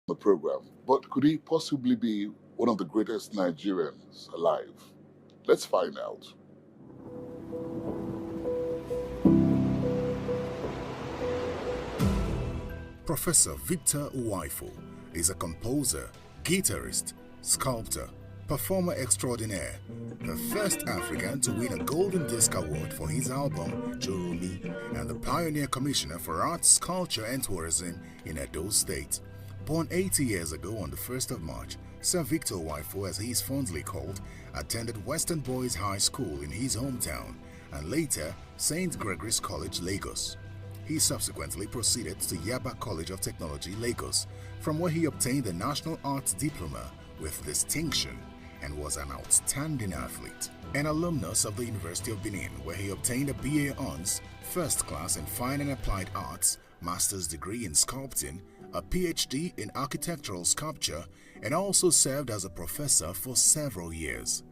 the program. But could he possibly be one of the greatest Nigerians alive? Let's find out. Professor Victor Uwaifo is a composer, guitarist, sculptor, performer extraordinaire, the first African to win a Golden Disc Award for his album Joromi, and the pioneer commissioner for arts, culture and tourism in Edo State. Born 80 years ago on the 1st of March, Sir Victor Uwaifo, as he is fondly called, attended Western Boys High School in his hometown and later St. Gregory's College, Lagos. He subsequently proceeded to Yaba College of Technology, Lagos, from where he obtained the National Arts Diploma with distinction and was an outstanding athlete. An alumnus of the University of Benin, where he obtained a BA Hons, First Class in Fine and Applied Arts, Master's degree in Sculpting, a PhD in Architectural Sculpture, and also served as a professor for several years.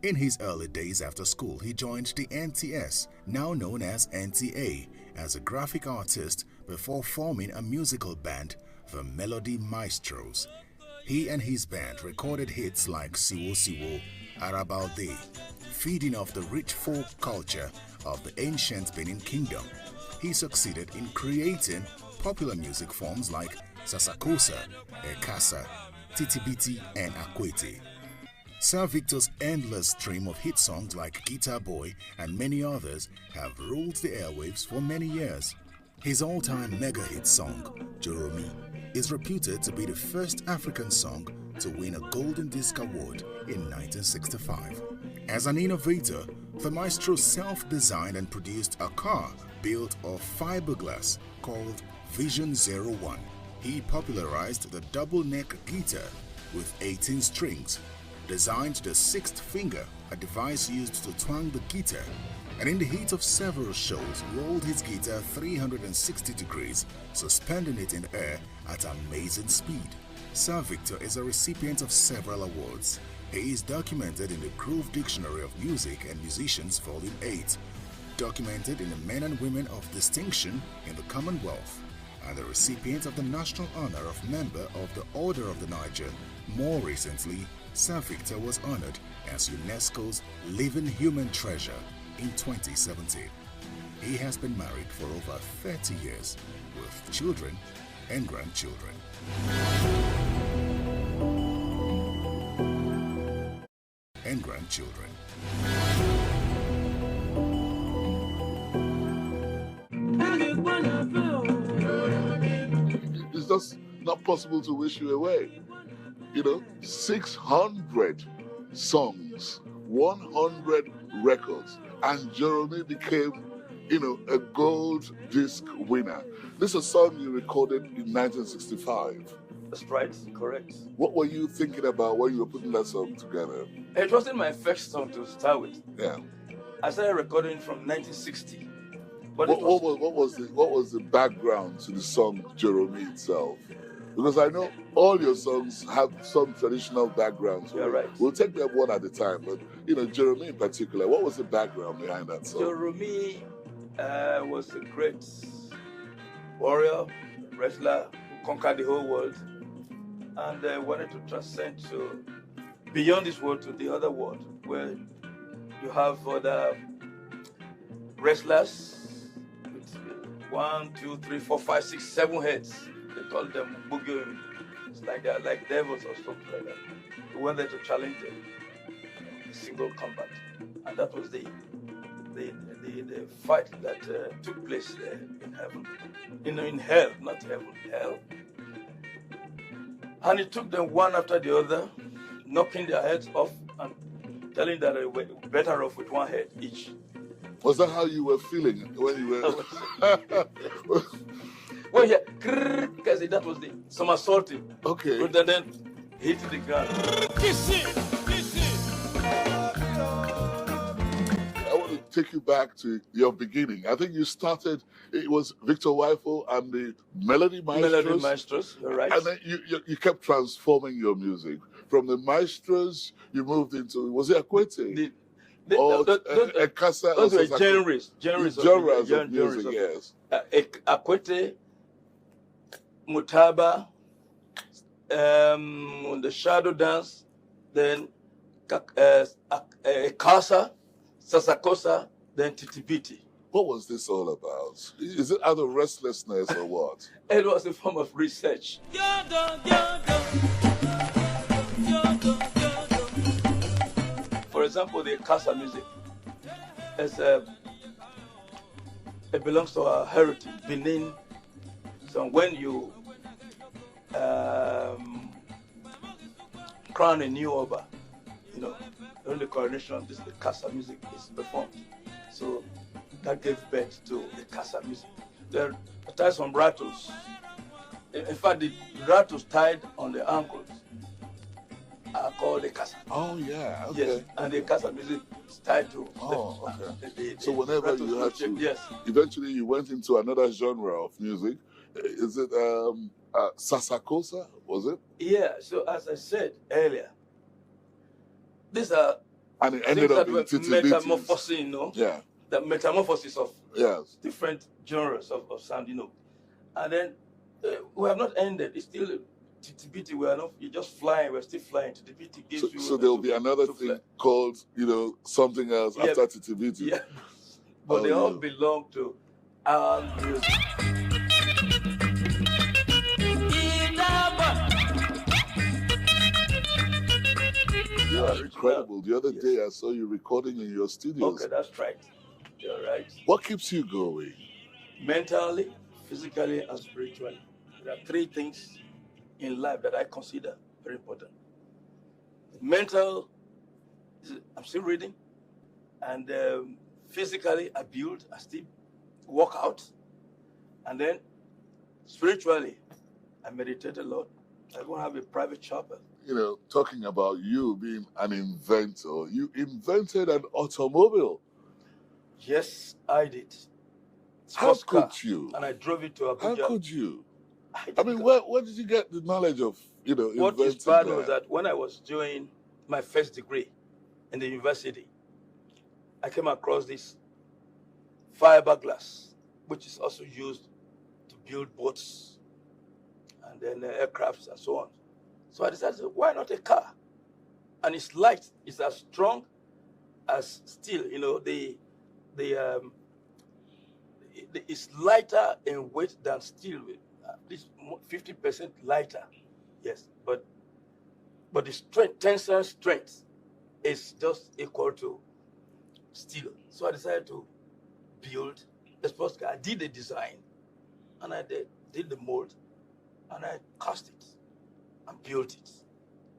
In his early days after school, he joined the NTS, now known as NTA, as a graphic artist before forming a musical band, the Melody Maestros. He and his band recorded hits like Siwo Siwo, Arabalde, feeding off the rich folk culture of the ancient Benin Kingdom. He succeeded in creating popular music forms like Sasakosa, Ekasa, Titibiti, and Akwete. Sir Victor's endless stream of hit songs like Guitar Boy and many others have ruled the airwaves for many years. His all-time mega-hit song, Joromi, is reputed to be the first African song to win a Golden Disc Award in 1965. As an innovator, the maestro self-designed and produced a car built of fiberglass called Vision 01. He popularized the double-neck guitar with 18 strings, designed the sixth finger, a device used to twang the guitar, and in the heat of several shows rolled his guitar 360 degrees, suspending it in the air at amazing speed. Sir Victor is a recipient of several awards. He is documented in the Groove Dictionary of Music and Musicians Volume 8, documented in the Men and Women of Distinction in the Commonwealth, and the recipient of the National Honor of Member of the Order of the Niger. More recently, Sir Victor was honored as UNESCO's Living Human Treasure in 2017. He has been married for over 30 years with children and grandchildren. And grandchildren. It's just not possible to wish you away. 600 songs, 100 records, and Joromi became, a gold disc winner. This is a song you recorded in 1965. That's right, correct. What were you thinking about when you were putting that song together? It wasn't my first song to start with. Yeah. I started recording from 1960. But what was the background to the song Joromi itself? Because I know all your songs have some traditional backgrounds. You're right. We'll take them one at a time. But, Joromi in particular, what was the background behind that song? Joromi was a great warrior, wrestler who conquered the whole world and wanted to transcend to beyond this world to the other world where you have other wrestlers with 1, 2, 3, 4, 5, 6, 7 heads. They call them boogie. It's like they're like devils or something like that. We went there to challenge them in single combat, and that was the fight that took place there in heaven, in hell, not heaven, hell. And it took them one after the other, knocking their heads off and telling that they were better off with one head each. Was that how you were feeling when you were? Well, yeah, because that was the somersaulting. Okay. Rather than hitting the ground. I want to take you back to your beginning. I think you started, it was Victor Uwaifo and the Melody Maestros. Melody Maestros, you're right. And then you kept transforming your music. From the Maestros, you moved into, was it Akwete? Ekasa? Those were genres of music, yes. Akwete, Mutaba, The shadow dance, then Kasa, Sasakosa, then Titibiti. What was this all about? Is it out of restlessness or what? It was a form of research. For example, the Kasa music it belongs to our heritage, Benin. So when you crown a new Oba, during the coronation, the Kasa music is performed. So that gave birth to the Kasa music. There are tied some rattles. In fact, the rattles tied on the ankles are called the Kasa. Oh, yeah. Okay. Yes, and the Kasa music is tied to. Oh, okay. So whenever you had to, yes. Eventually you went into another genre of music. Is it Sasakosa? Was it? Yeah. So as I said earlier, these are and it ended up in metamorphosis, Yeah. The metamorphosis of yes. different genres of sound, And then we have not ended. It's still Titibiti. We are not. You're just flying. We're still flying. Titibiti gives you. So there will be another thing called, something else after Titibiti. Yeah. But they all belong to our music. Yeah, incredible. The other day I saw you recording in your studios. Okay, that's right. You're right. What keeps you going? Mentally, physically, and spiritually. There are three things in life that I consider very important. Mental, I'm still reading. And physically, I build, I still work out. And then spiritually, I meditate a lot. I go and have a private chapel. Talking about you being an inventor, you invented an automobile. Yes, I did. How could you? And I drove it to Abuja. How could you? I mean, where did you get the knowledge of, What is bad was that when I was doing my first degree in the university, I came across this fiberglass, which is also used to build boats and then aircrafts and so on. So I decided, why not a car? And it's light. It's as strong as steel. It's lighter in weight than steel. At least 50% lighter. Yes, but the strength, tensile strength, is just equal to steel. So I decided to build a sports car. I did the design, and I did the mold, and I cast it and built it.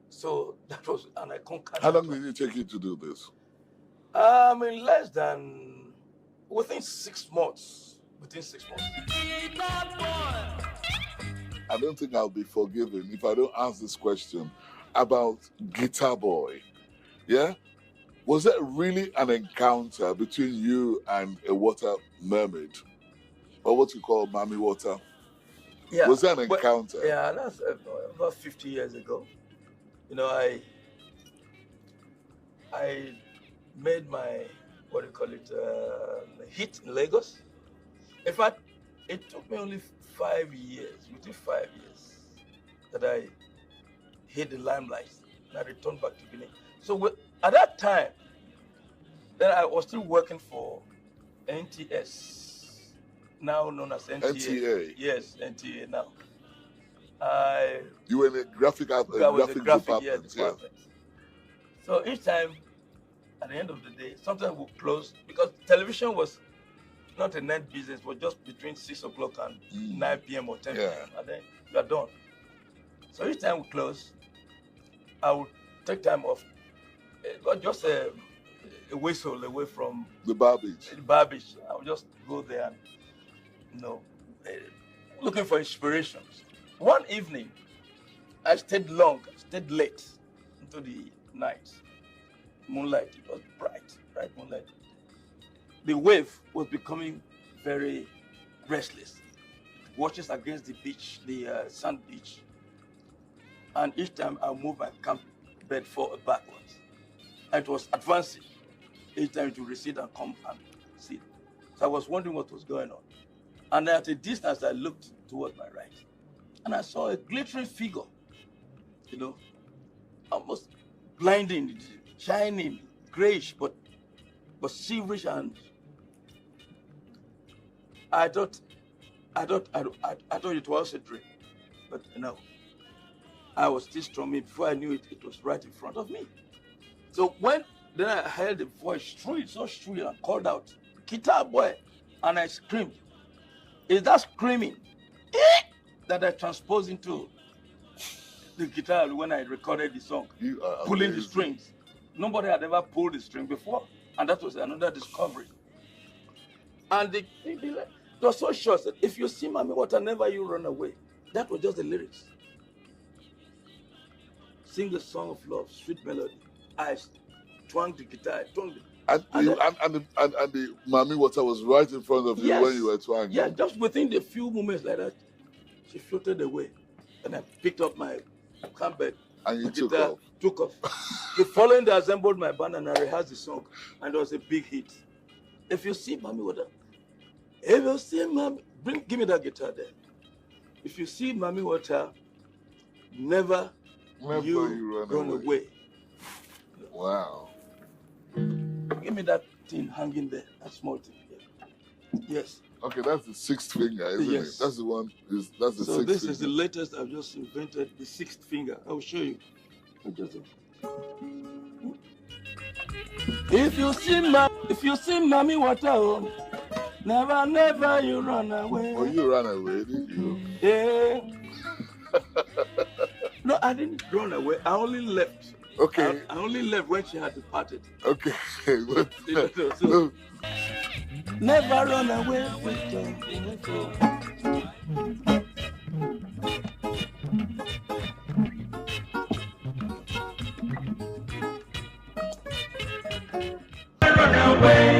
So that was, and I conquered. How long did it take you to do this? In less than, within 6 months. Within 6 months. I don't think I'll be forgiven if I don't ask this question about Guitar Boy. Yeah? Was that really an encounter between you and a water mermaid? Or what you call Mammy Water? Yeah. Was that an encounter? Yeah, that's about 50 years ago. I made my, hit in Lagos. In fact, it took me only 5 years, within 5 years, that I hit the limelight and I returned back to Benin. So at that time, then I was still working for NTS, now known as NTA. NTA? Yes, NTA now. You were in a graphic department. Yeah. So each time, at the end of the day, sometimes we'll close because television was not a night business, but just between 6 o'clock and 9 p.m. or 10 p.m. And then you are done. So each time we close, I would take time off. Just a whistle away from the barbage. I would just go there and, looking for inspirations. One evening, I stayed late into the night. Moonlight, it was bright moonlight. The wave was becoming very restless. It washes against the beach, the sand beach. And each time I moved my camp bed forward backwards. And it was advancing. Each time it would recede and come and sit. So I was wondering what was going on. And at a distance, I looked toward my right. And I saw a glittering figure almost blinding, shining, grayish, but silverish, and I thought it was a dream, but I was still strumming. Before I knew it, it was right in front of me. So then I heard a voice so shrill, and called out, "Guitar boy!" And I screamed. It's that screaming that I transposed into the guitar when I recorded the song, pulling the strings. Nobody had ever pulled the string before, and that was another discovery. And it was so short that if you see Mammy Water, never you run away. That was just the lyrics. Sing a song of love, sweet melody. I twanged the guitar, and the Mammy Water was right in front of you when you were twanging. Yeah, just within the few moments like that, she floated away, and I picked up my handbag. And you took off. The following day, I assembled my band and I rehearsed the song, and it was a big hit. If you see Mammy Water, give me that guitar there. If you see Mammy Water, never you run away. Wow. Give me that thing hanging there, that small thing. Yeah. Yes. Okay, that's the sixth finger, isn't it? That's the one. That's the sixth finger. So this is the latest I've just invented, the sixth finger. I will show you. If you see Mammy Water, never you run away. Oh, you ran away, didn't you? Yeah. No, I didn't run away. I only left. Okay. I only left when she had departed. Okay. So, never run away, Victor. Run away.